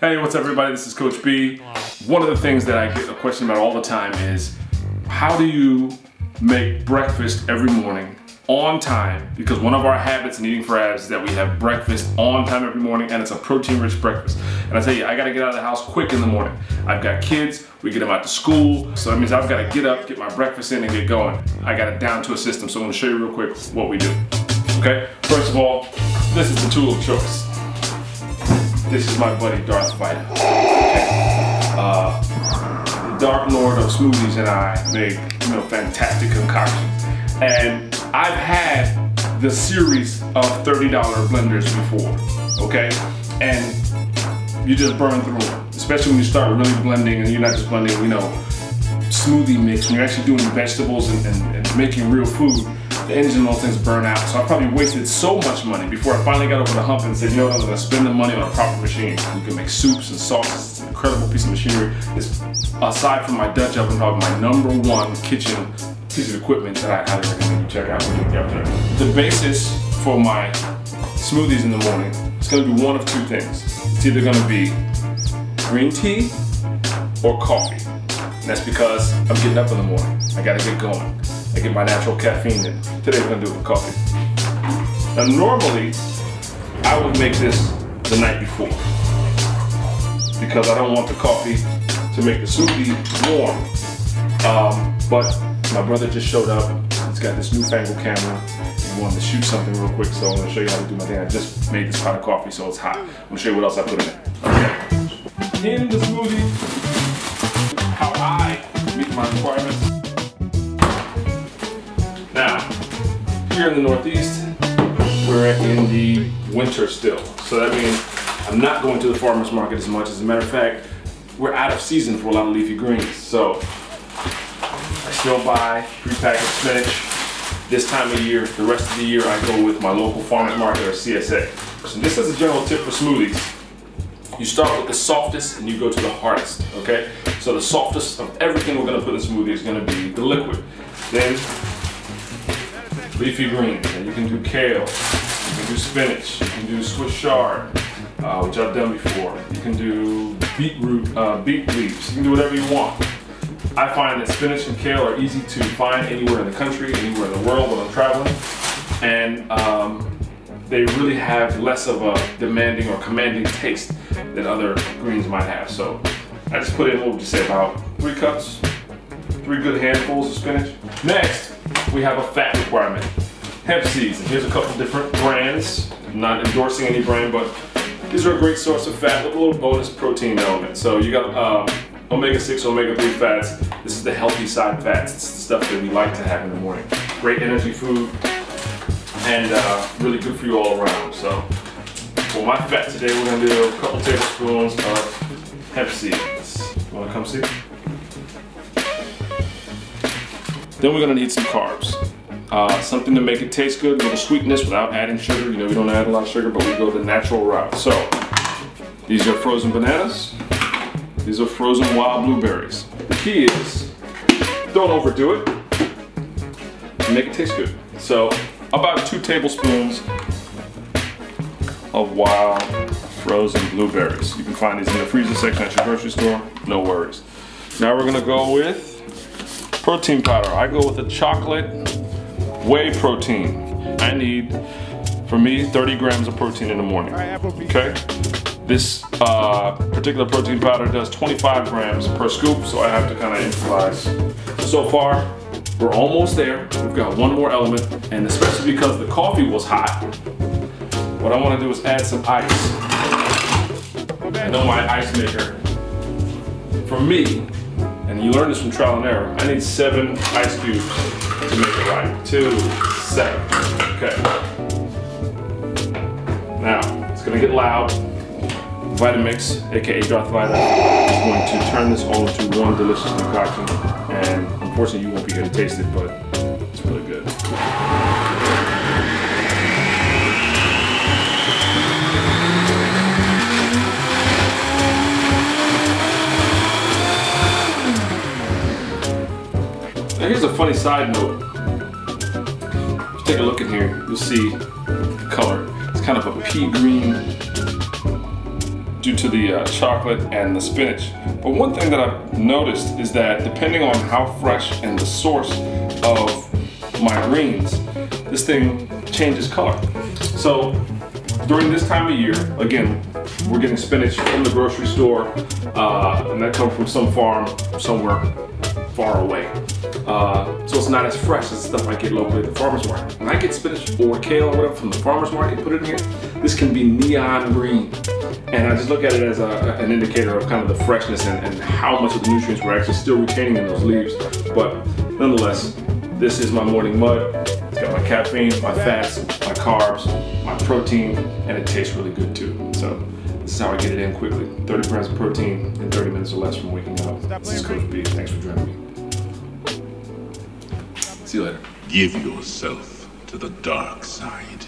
Hey, what's up everybody? This is Coach B. One of the things that I get a question about all the time is, how do you make breakfast every morning on time? Because one of our habits in Eating for Abs is that we have breakfast on time every morning, and it's a protein-rich breakfast. And I tell you, I gotta get out of the house quick in the morning. I've got kids, we get them out to school, so that means I've gotta get up, get my breakfast in, and get going. I got it down to a system, so I'm gonna show you real quick what we do. Okay, first of all, this is the tool of choice. This is my buddy Darth Vader. The Dark Lord of Smoothies and I make, fantastic concoctions. And I've had the series of $30 blenders before, okay? And you just burn through them, especially when you start really blending, and you're not just blending, smoothie mix. When you're actually doing vegetables and making real food, the engine and those things burn out. So I probably wasted so much money before I finally got over the hump and said, you know what, I'm gonna spend the money on a proper machine. You can make soups and sauces. It's an incredible piece of machinery. It's, aside from my Dutch oven, probably my #1 kitchen piece of equipment that I highly recommend you check out when you get up there. The basis for my smoothies in the morning is gonna be one of two things. It's either gonna be green tea or coffee. And that's because I'm getting up in the morning. I gotta get going. I get my natural caffeine in. Today we're gonna do it with coffee. Now normally, I would make this the night before because I don't want the coffee to make the smoothie warm. But my brother just showed up. He's got this newfangled camera. He wanted to shoot something real quick, so I'm gonna show you how to do my thing. I just made this pot of coffee, so it's hot. I'm gonna show you what else I put in it. Okay. In the smoothie, how I meet my requirements. Now, here in the Northeast, we're in the winter still. So that means I'm not going to the farmer's market as much. As a matter of fact, we're out of season for a lot of leafy greens. So I still buy prepackaged spinach. This time of year, the rest of the year, I go with my local farmer's market or CSA. So this is a general tip for smoothies. You start with the softest and you go to the hardest, okay? So the softest of everything we're gonna put in the smoothie is gonna be the liquid. Then leafy greens, and you can do kale, you can do spinach, you can do Swiss chard, which I've done before. You can do beetroot, beet leaves, you can do whatever you want. I find that spinach and kale are easy to find anywhere in the country, anywhere in the world when I'm traveling, and they really have less of a demanding or commanding taste than other greens might have. So I just put in, what would you say, about 3 cups, 3 good handfuls of spinach. Next, we have a fat requirement. Hemp seeds, and here's a couple different brands. I'm not endorsing any brand, but these are a great source of fat with a little bonus protein element. So you got omega-6, omega-3 fats. This is the healthy side fats. It's the stuff that we like to have in the morning. Great energy food, and really good for you all around. So for my fat today, we're gonna do a couple tablespoons of hemp seeds. You wanna come see? Then we're gonna need some carbs. Something to make it taste good, a little sweetness without adding sugar. We don't add a lot of sugar, but we go the natural route. So, these are frozen bananas. These are frozen wild blueberries. The key is, don't overdo it, and make it taste good. So, about 2 tablespoons of wild frozen blueberries. You can find these in the freezer section at your grocery store, no worries. Now we're gonna go with protein powder. I go with a chocolate whey protein. I need, for me, 30 grams of protein in the morning, okay? This particular protein powder does 25 grams per scoop, so I have to kind of improvise. So far, we're almost there. We've got one more element, and especially because the coffee was hot, what I want to do is add some ice. I know my ice maker, for me, and you learn this from trial and error, I need 7 ice cubes to make it right. 2, 7, okay. Now, it's gonna get loud. Vitamix, AKA Darth Vader, is going to turn this all into one delicious concoction. And unfortunately, you won't be here to taste it, but it's really good. Now here's a funny side note. If you take a look in here, you'll see the color. It's kind of a pea green due to the chocolate and the spinach. But one thing that I've noticed is that depending on how fresh and the source of my greens, this thing changes color. So during this time of year, again, we're getting spinach from the grocery store, and that comes from some farm somewhere far away. So it's not as fresh as stuff I get locally at the farmer's market. When I get spinach or kale or whatever from the farmer's market, put it in here, this can be neon green. And I just look at it as an indicator of kind of the freshness and how much of the nutrients we're actually still retaining in those leaves. But nonetheless, this is my morning mud. It's got my caffeine, my fats, my carbs, my protein, and it tastes really good too. So this is how I get it in quickly. 30 grams of protein in 30 minutes or less from waking up. This is Coach B. Thanks for joining me. See you later. Give yourself to the dark side.